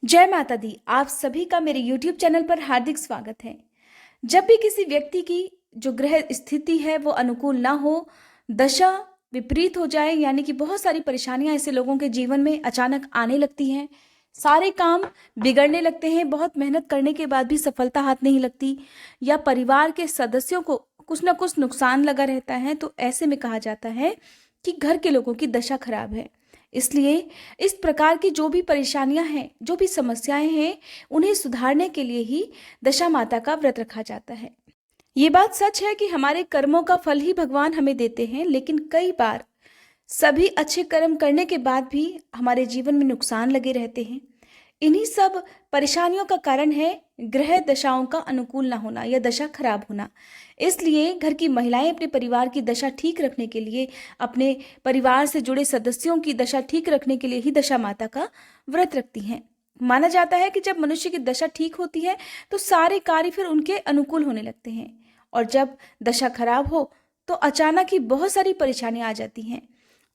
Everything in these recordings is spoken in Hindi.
जय माता दी। आप सभी का मेरे YouTube चैनल पर हार्दिक स्वागत है। जब भी किसी व्यक्ति की जो ग्रह स्थिति है वो अनुकूल ना हो, दशा विपरीत हो जाए, यानी कि बहुत सारी परेशानियां ऐसे लोगों के जीवन में अचानक आने लगती हैं, सारे काम बिगड़ने लगते हैं, बहुत मेहनत करने के बाद भी सफलता हाथ नहीं लगती, या परिवार के सदस्यों को कुछ ना कुछ नुकसान लगा रहता है, तो ऐसे में कहा जाता है कि घर के लोगों की दशा खराब है। इसलिए इस प्रकार की जो भी परेशानियां हैं, जो भी समस्याएं हैं, उन्हें सुधारने के लिए ही दशा माता का व्रत रखा जाता है। ये बात सच है कि हमारे कर्मों का फल ही भगवान हमें देते हैं, लेकिन कई बार सभी अच्छे कर्म करने के बाद भी हमारे जीवन में नुकसान लगे रहते हैं। इन्हीं सब परेशानियों का कारण है ग्रह दशाओं का अनुकूल ना होना या दशा खराब होना। इसलिए घर की महिलाएं अपने परिवार की दशा ठीक रखने के लिए, अपने परिवार से जुड़े सदस्यों की दशा ठीक रखने के लिए ही दशा माता का व्रत रखती हैं। माना जाता है कि जब मनुष्य की दशा ठीक होती है तो सारे कार्य फिर उनके अनुकूल होने लगते हैं, और जब दशा खराब हो तो अचानक ही बहुत सारी परेशानियां आ जाती हैं।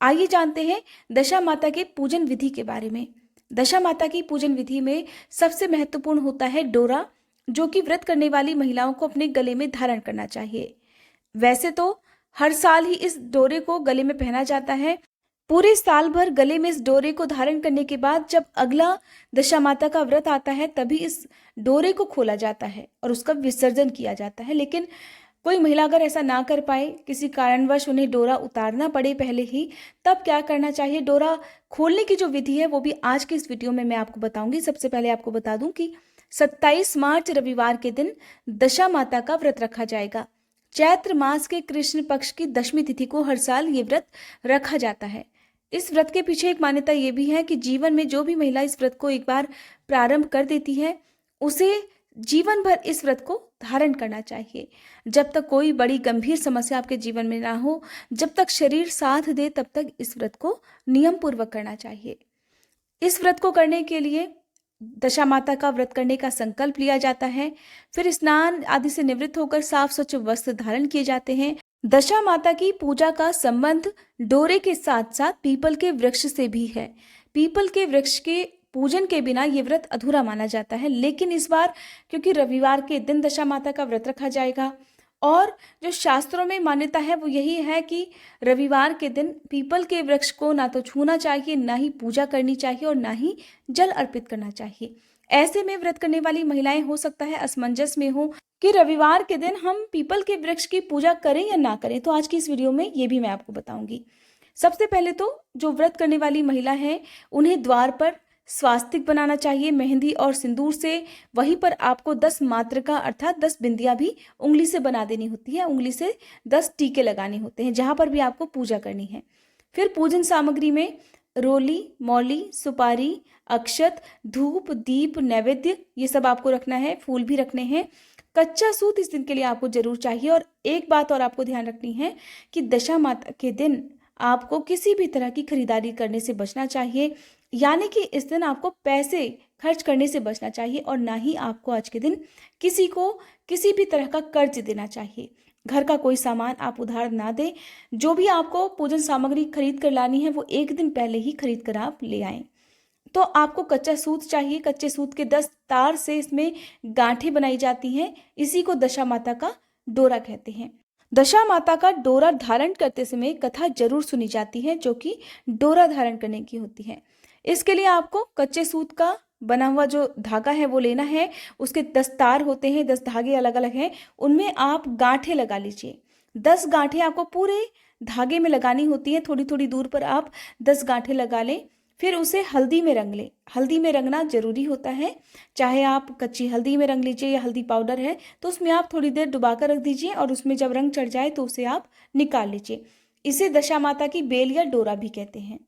आइए जानते हैं दशा माता के पूजन विधि के बारे में। दशा माता की पूजन विधि में सबसे महत्वपूर्ण होता है डोरा, जो कि व्रत करने वाली महिलाओं को अपने गले में धारण करना चाहिए। वैसे तो हर साल ही इस डोरे को गले में पहना जाता है। पूरे साल भर गले में इस डोरे को धारण करने के बाद जब अगला दशा माता का व्रत आता है तभी इस डोरे को खोला जाता है और उसका विसर्जन किया जाता है। लेकिन कोई महिला अगर ऐसा ना कर पाए, किसी कारणवश उन्हें डोरा उतारना पड़े पहले ही, तब क्या करना चाहिए? डोरा खोलने की जो विधि है वो भी आज की इस वीडियो में मैं आपको बताऊंगी। सबसे पहले आपको बता दूं कि 27 मार्च रविवार के दिन दशा माता का व्रत रखा जाएगा। चैत्र मास के कृष्ण पक्ष की दशमी तिथि को हर साल ये व्रत रखा जाता है। इस व्रत के पीछे एक मान्यता ये भी है कि जीवन में जो भी महिला इस व्रत को एक बार प्रारंभ कर देती है, उसे जीवन भर इस व्रत को धारण करना चाहिए। जब तक कोई बड़ी गंभीर समस्या आपके जीवन में ना हो, जब तक शरीर साथ दे, तब तक इस व्रत को नियम पूर्वक करना चाहिए। इस व्रत को करने के लिए दशा माता का व्रत करने का संकल्प लिया जाता है। फिर स्नान आदि से निवृत्त होकर साफ स्वच्छ वस्त्र धारण किए जाते हैं। दशा माता की पूजा का संबंध डोरे के साथ साथ पीपल के वृक्ष से भी है। पीपल के वृक्ष के पूजन के बिना ये व्रत अधूरा माना जाता है। लेकिन इस बार क्योंकि रविवार के दिन दशा माता का व्रत रखा जाएगा, और जो शास्त्रों में मान्यता है वो यही है कि रविवार के दिन पीपल के वृक्ष को ना तो छूना चाहिए, ना ही पूजा करनी चाहिए, और ना ही जल अर्पित करना चाहिए। ऐसे में व्रत करने वाली महिलाएं हो सकता है असमंजस में हो कि रविवार के दिन हम पीपल के वृक्ष की पूजा करें या ना करें। तो आज की इस वीडियो में ये भी मैं आपको बताऊंगी। सबसे पहले तो जो व्रत करने वाली महिला है, उन्हें द्वार पर स्वास्तिक बनाना चाहिए मेहंदी और सिंदूर से। वहीं पर आपको 10 मातृका अर्थात 10 बिंदियां भी उंगली से बना देनी होती है। उंगली से 10 टीके लगाने होते हैं जहां पर भी आपको पूजा करनी है। फिर पूजन सामग्री में रोली, मौली, सुपारी, अक्षत, धूप, दीप, नैवेद्य, ये सब आपको रखना है। फूल भी रखने हैं। कच्चा सूत इस दिन के लिए आपको जरूर चाहिए। और एक बात और आपको ध्यान रखनी है कि दशा माता के दिन आपको किसी भी तरह की खरीदारी करने से बचना चाहिए, यानी कि इस दिन आपको पैसे खर्च करने से बचना चाहिए, और ना ही आपको आज के दिन किसी को किसी भी तरह का कर्ज देना चाहिए। घर का कोई सामान आप उधार ना दें। जो भी आपको पूजन सामग्री खरीद कर लानी है वो एक दिन पहले ही खरीद कर आप ले आएं। तो आपको कच्चा सूत चाहिए। कच्चे सूत के 10 तार से इसमें गांठें बनाई जाती हैं। इसी को दशा माता का डोरा कहते हैं। दशा माता का डोरा धारण करते समय कथा जरूर सुनी जाती है, जो कि डोरा धारण करने की होती है। इसके लिए आपको कच्चे सूत का बना हुआ जो धागा है वो लेना है। उसके 10 तार होते हैं, 10 धागे अलग अलग हैं, उनमें आप गांठें लगा लीजिए। 10 गांठें आपको पूरे धागे में लगानी होती है। थोड़ी थोड़ी दूर पर आप 10 गांठें लगा लें। फिर उसे हल्दी में रंग लें। हल्दी में रंगना जरूरी होता है। चाहे आप कच्ची हल्दी में रंग लीजिए या हल्दी पाउडर है तो उसमें आप थोड़ी देर डुबाकर रख दीजिए, और उसमें जब रंग चढ़ जाए तो उसे आप निकाल लीजिए। इसे दशा माता की बेल या डोरा भी कहते हैं।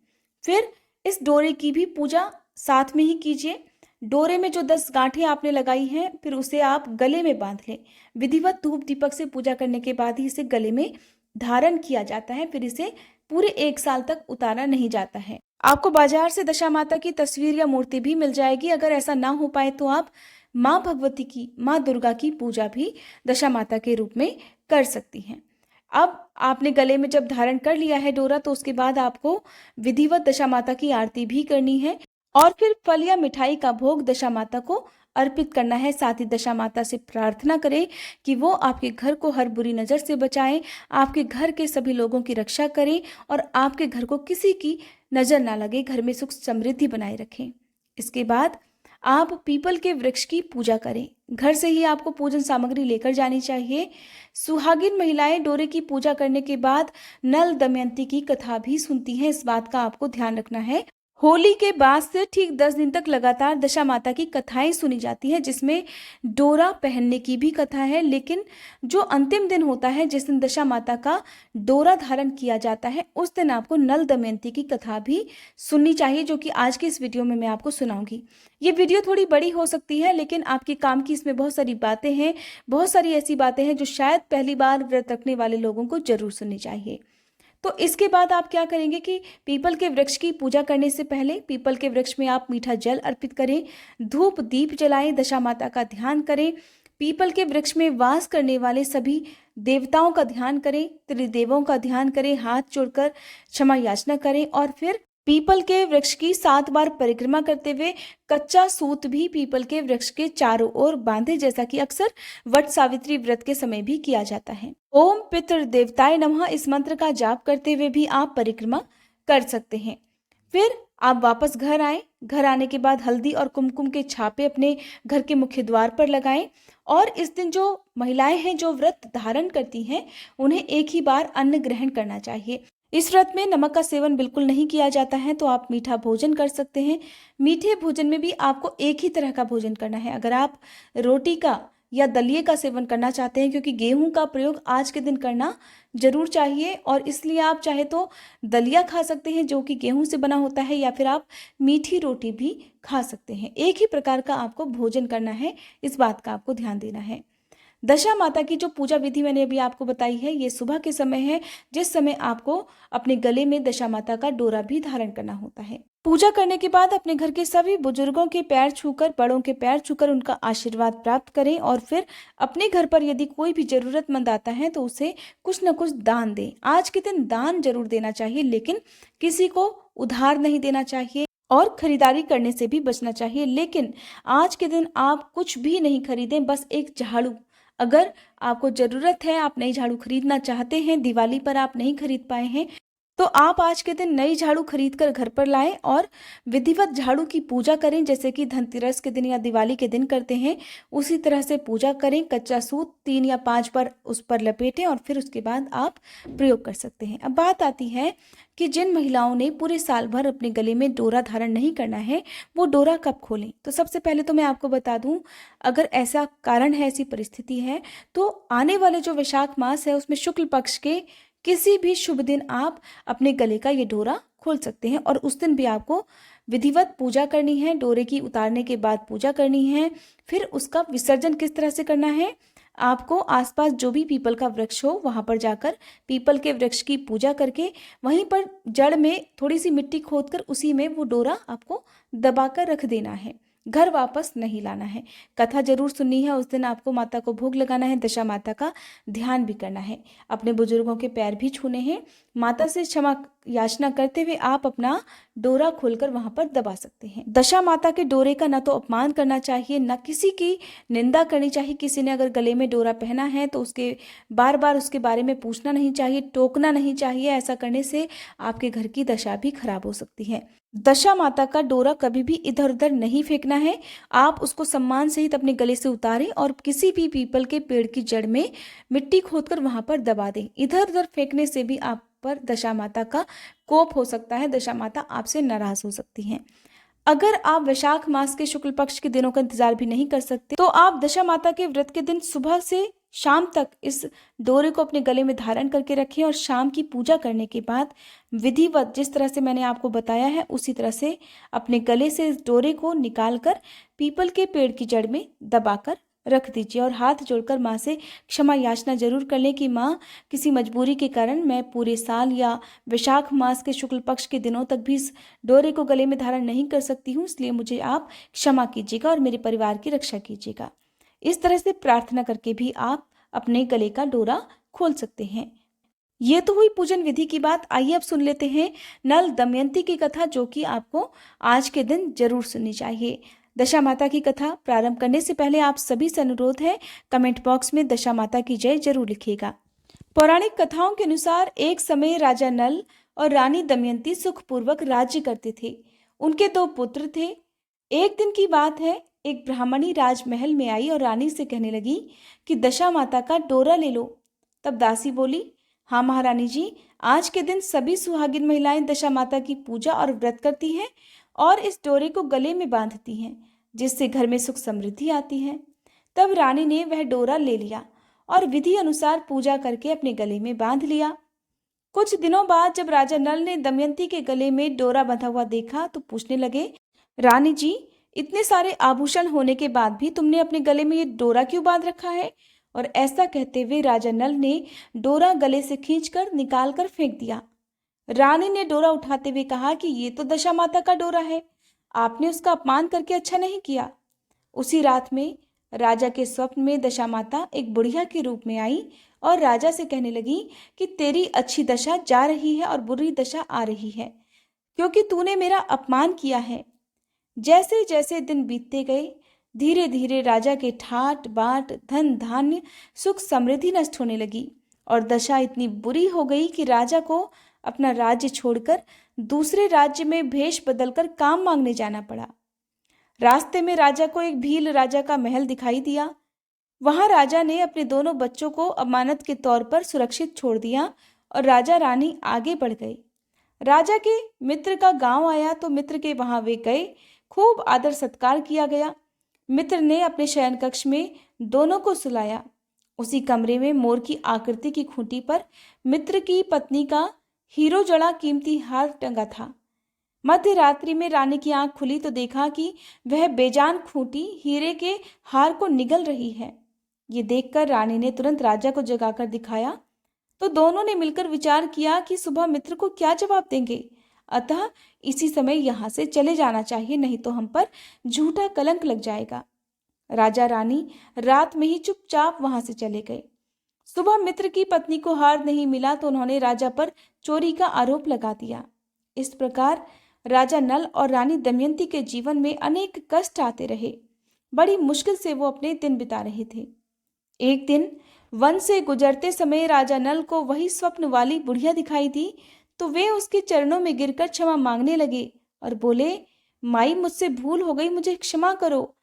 फिर इस डोरे की भी पूजा साथ में ही कीजिए। डोरे में जो 10 गांठें आपने लगाई हैं, फिर उसे आप गले में बांध लें। विधिवत धूप दीपक से पूजा करने के बाद ही इसे गले में धारण किया जाता है। फिर इसे पूरे 1 साल तक उतारा नहीं जाता है। आपको बाजार से दशा माता की तस्वीर या मूर्ति भी मिल जाएगी। अगर ऐसा ना हो पाए तो आप माँ भगवती की, माँ दुर्गा की पूजा भी दशा माता के रूप में कर सकती हैं। अब आपने गले में जब धारण कर लिया है डोरा, तो उसके बाद आपको विधिवत दशा माता की आरती भी करनी है। और फिर फल या मिठाई का भोग दशा माता को अर्पित करना है। साथ ही दशा माता से प्रार्थना करें कि वो आपके घर को हर बुरी नज़र से बचाएं, आपके घर के सभी लोगों की रक्षा करें और आपके घर को किसी की नज़र ना लगे, घर में सुख समृद्धि बनाए रखें। इसके बाद आप पीपल के वृक्ष की पूजा करें। घर से ही आपको पूजन सामग्री लेकर जानी चाहिए। सुहागिन महिलाएं डोरे की पूजा करने के बाद नल दमयंती की कथा भी सुनती हैं, इस बात का आपको ध्यान रखना है। होली के बाद से ठीक 10 दिन तक लगातार दशा माता की कथाएं सुनी जाती हैं, जिसमें डोरा पहनने की भी कथा है। लेकिन जो अंतिम दिन होता है, जिस दिन दशा माता का डोरा धारण किया जाता है, उस दिन आपको नल दमयंती की कथा भी सुननी चाहिए, जो कि आज की इस वीडियो में मैं आपको सुनाऊंगी। ये वीडियो थोड़ी बड़ी हो सकती है, लेकिन आपके काम की इसमें बहुत सारी बातें हैं, बहुत सारी ऐसी बातें हैं जो शायद पहली बार व्रत रखने वाले लोगों को जरूर सुननी चाहिए। तो इसके बाद आप क्या करेंगे कि पीपल के वृक्ष की पूजा करने से पहले पीपल के वृक्ष में आप मीठा जल अर्पित करें, धूप दीप जलाएं, दशा माता का ध्यान करें, पीपल के वृक्ष में वास करने वाले सभी देवताओं का ध्यान करें, त्रिदेवों का ध्यान करें, हाथ जोड़कर क्षमा याचना करें और फिर पीपल के वृक्ष की 7 बार परिक्रमा करते हुए कच्चा सूत भी पीपल के वृक्ष के चारों ओर बांधे, जैसा कि अक्सर वट सावित्री व्रत के समय भी किया जाता है। ओम पितृ देवताय नमः इस मंत्र का जाप करते हुए भी आप परिक्रमा कर सकते हैं। फिर आप वापस घर आए। घर आने के बाद हल्दी और कुमकुम के छापे अपने घर के मुख्य द्वार पर लगाएं और इस दिन जो महिलाएं हैं जो व्रत धारण करती हैं, उन्हें एक ही बार अन्न ग्रहण करना चाहिए। इस व्रत में नमक का सेवन बिल्कुल नहीं किया जाता है, तो आप मीठा भोजन कर सकते हैं। मीठे भोजन में भी आपको एक ही तरह का भोजन करना है। अगर आप रोटी का या दलिए का सेवन करना चाहते हैं, क्योंकि गेहूं का प्रयोग आज के दिन करना जरूर चाहिए और इसलिए आप चाहे तो दलिया खा सकते हैं जो कि गेहूं से बना होता है, या फिर आप मीठी रोटी भी खा सकते हैं। एक ही प्रकार का आपको भोजन करना है, इस बात का आपको ध्यान देना है। दशा माता की जो पूजा विधि मैंने अभी आपको बताई है, ये सुबह के समय है, जिस समय आपको अपने गले में दशा माता का डोरा भी धारण करना होता है। पूजा करने के बाद अपने घर के सभी बुजुर्गों के पैर छूकर, बड़ों के पैर छूकर उनका आशीर्वाद प्राप्त करें और फिर अपने घर पर यदि कोई भी जरूरतमंद आता है तो उसे कुछ न कुछ दान दें। आज के दिन दान जरूर देना चाहिए, लेकिन किसी को उधार नहीं देना चाहिए और खरीदारी करने से भी बचना चाहिए। लेकिन आज के दिन आप कुछ भी नहीं खरीदें, बस एक झाड़ू, अगर आपको ज़रूरत है, आप नई झाड़ू खरीदना चाहते हैं, दिवाली पर आप नहीं खरीद पाए हैं, तो आप आज के दिन नई झाड़ू खरीद कर घर पर लाएं और विधिवत झाड़ू की पूजा करें, जैसे कि धनतेरस के दिन या दिवाली के दिन करते हैं, उसी तरह से पूजा करें। कच्चा सूत 3 या 5 बार उस पर लपेटें और फिर उसके बाद आप प्रयोग कर सकते हैं। अब बात आती है कि जिन महिलाओं ने पूरे साल भर अपने गले में डोरा धारण नहीं करना है, वो डोरा कब खोलें। तो सबसे पहले तो मैं आपको बता दूं, अगर ऐसा कारण है, ऐसी परिस्थिति है, तो आने वाले जो वैशाख मास है उसमें शुक्ल पक्ष के किसी भी शुभ दिन आप अपने गले का ये डोरा खोल सकते हैं और उस दिन भी आपको विधिवत पूजा करनी है। डोरे की उतारने के बाद पूजा करनी है। फिर उसका विसर्जन किस तरह से करना है, आपको आसपास जो भी पीपल का वृक्ष हो वहां पर जाकर पीपल के वृक्ष की पूजा करके वहीं पर जड़ में थोड़ी सी मिट्टी खोदकर उसी में वो डोरा आपको दबाकर रख देना है, घर वापस नहीं लाना है। कथा जरूर सुननी है, उस दिन आपको माता को भोग लगाना है, दशा माता का ध्यान भी करना है, अपने बुजुर्गों के पैर भी छूने हैं। माता से क्षमा याचना करते हुए आप अपना डोरा खोलकर वहां पर दबा सकते हैं। दशा माता के डोरे का ना तो अपमान करना चाहिए, ना किसी की निंदा करनी चाहिए। किसी ने अगर गले में डोरा पहना है तो उसके बार बार उसके बारे में पूछना नहीं चाहिए, टोकना नहीं चाहिए। ऐसा करने से आपके घर की दशा भी खराब हो सकती है। दशा माता का डोरा कभी भी इधर उधर नहीं फेंकना है, आप उसको सम्मान सहित अपने गले से उतारें और किसी भी पीपल के पेड़ की जड़ में मिट्टी खोदकर वहां पर दबा दें। इधर उधर फेंकने से भी आप पर दशा माता का कोप हो सकता है, दशा माता आपसे नाराज हो सकती हैं। अगर आप वैशाख मास के शुक्ल पक्ष के दिनों का इंतजार भी नहीं कर सकते, तो आप दशा माता के व्रत के दिन सुबह से शाम तक इस डोरे को अपने गले में धारण करके रखें और शाम की पूजा करने के बाद विधिवत जिस तरह से मैंने आपको बताया है उसी तरह से अपने गले से इस डोरे को निकालकर पीपल के पेड़ की जड़ में दबाकर रख दीजिए और हाथ जोड़कर माँ से क्षमा याचना जरूर कर लें कि माँ, किसी मजबूरी के कारण मैं पूरे साल या वैशाख मास के शुक्ल पक्ष के दिनों तक भी इस डोरे को गले में धारण नहीं कर सकती हूँ, इसलिए मुझे आप क्षमा कीजिएगा और मेरे परिवार की रक्षा कीजिएगा। इस तरह से प्रार्थना करके भी आप अपने गले का डोरा खोल सकते हैं। ये तो हुई पूजन विधि की बात। आइए अब सुन लेते हैं नल दमयंती की कथा, जो कि आपको आज के दिन जरूर सुननी चाहिए। दशा माता की कथा प्रारंभ करने से पहले आप सभी से अनुरोध है, कमेंट बॉक्स में दशा माता की जय जरूर लिखिएगा। पौराणिक कथाओं के अनुसार एक समय राजा नल और रानी दमयंती सुखपूर्वक राज्य करते थे। उनके 2 पुत्र थे। एक दिन की बात है, एक ब्राह्मणी राजमहल में आई और रानी से कहने लगी कि दशा माता का डोरा ले लो। तब दासी बोली, हाँ महारानी जी, आज के दिन सभी सुहागिन महिलाएं दशा माता की पूजा और व्रत करती हैं और इस डोरे को गले में बांधती हैं, जिससे घर में सुख समृद्धि आती है। तब रानी ने वह डोरा ले लिया और विधि अनुसार पूजा करके अपने गले में बांध लिया। कुछ दिनों बाद जब राजा नल ने दमयंती के गले में डोरा बंधा हुआ देखा तो पूछने लगे, रानी जी, इतने सारे आभूषण होने के बाद भी तुमने अपने गले में ये डोरा क्यों बांध रखा है? और ऐसा कहते हुए राजा नल ने डोरा गले से खींचकर निकाल कर फेंक दिया। रानी ने डोरा उठाते हुए कहा कि ये तो दशा माता का डोरा है, आपने उसका अपमान करके अच्छा नहीं किया। उसी रात में राजा के स्वप्न में दशा माता एक बुढ़िया के रूप में आई और राजा से कहने लगी कि तेरी अच्छी दशा जा रही है और बुरी दशा आ रही है, क्योंकि तूने मेरा अपमान किया है। जैसे जैसे दिन बीतते गए, धीरे धीरे राजा के ठाट बाट, धन धान्य, सुख समृद्धि नष्ट होने लगी और दशा इतनी बुरी हो गई कि राजा को अपना राज्य छोड़कर दूसरे राज्य में भेष बदलकर काम मांगने जाना पड़ा। रास्ते में राजा को एक भील राजा का महल दिखाई दिया। वहां राजा ने अपने दोनों बच्चों को अमानत के तौर पर सुरक्षित छोड़ दिया और राजा रानी आगे बढ़ गए। राजा के मित्र का गांव आया तो मित्र के वहां वे गए। खूब आदर सत्कार किया गया। मित्र ने अपने शयन कक्ष में दोनों को सुलाया। उसी कमरे में मोर की आकृति की खूंटी पर मित्र की पत्नी का हीरो जड़ा कीमती हार टंगा था। मध्य रात्रि में रानी की आंख खुली तो देखा कि वह बेजान खूंटी हीरे के हार को निगल रही है। ये देखकर रानी ने तुरंत राजा को जगाकर दिखाया तो दोनों ने मिलकर विचार किया कि सुबह मित्र को क्या जवाब देंगे। अतः इसी समय यहाँ से चले जाना चाहिए, नहीं तो हम पर झूठा कलंक लग जाएगा। राजा रानी रात में ही चुपचाप वहां से चले गए। सुबह मित्र की पत्नी को हार नहीं मिला तो उन्होंने राजा पर चोरी का आरोप लगा दिया। इस प्रकार राजा नल और रानी दमयंती के जीवन में अनेक कष्ट आते रहे। बड़ी मुश्किल से वो अपने दिन बिता रहे थे। एक दिन वन से गुजरते समय राजा नल को वही स्वप्न वाली बुढ़िया दिखाई दी तो वे उसके चरणों में गिरकर क्षमा मांगने लगे और बोले, माई, मुझसे भूल हो गई, मुझे क्षमा करो।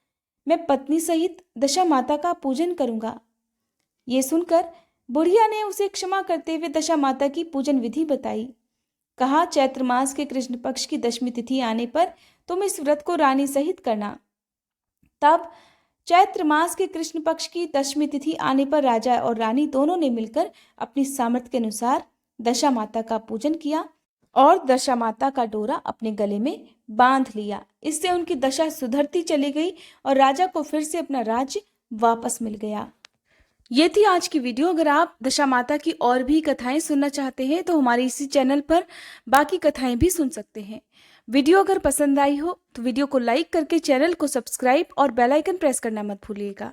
मैं पत्नी सहित दशा माता का पूजन करूंगा। ये सुनकर बुढ़िया ने उसे क्षमा करते हुए दशा माता की पूजन विधि बताई। कहा, चैत्र मास के कृष्ण पक्ष की दशमी तिथि आने पर तुम इस व्रत को रानी सहित करना। तब चैत्र मास के कृष्ण पक्ष की दशमी तिथि आने पर राजा और रानी दोनों ने मिलकर अपनी सामर्थ्य के अनुसार दशा माता का पूजन किया और दशा माता का डोरा अपने गले में बांध लिया। इससे उनकी दशा सुधरती चली गई और राजा को फिर से अपना राज्य वापस मिल गया। ये थी आज की वीडियो। अगर आप दशा माता की और भी कथाएं सुनना चाहते हैं तो हमारे इसी चैनल पर बाकी कथाएं भी सुन सकते हैं। वीडियो अगर पसंद आई हो तो वीडियो को लाइक करके चैनल को सब्सक्राइब और बेल आइकन प्रेस करना मत भूलिएगा।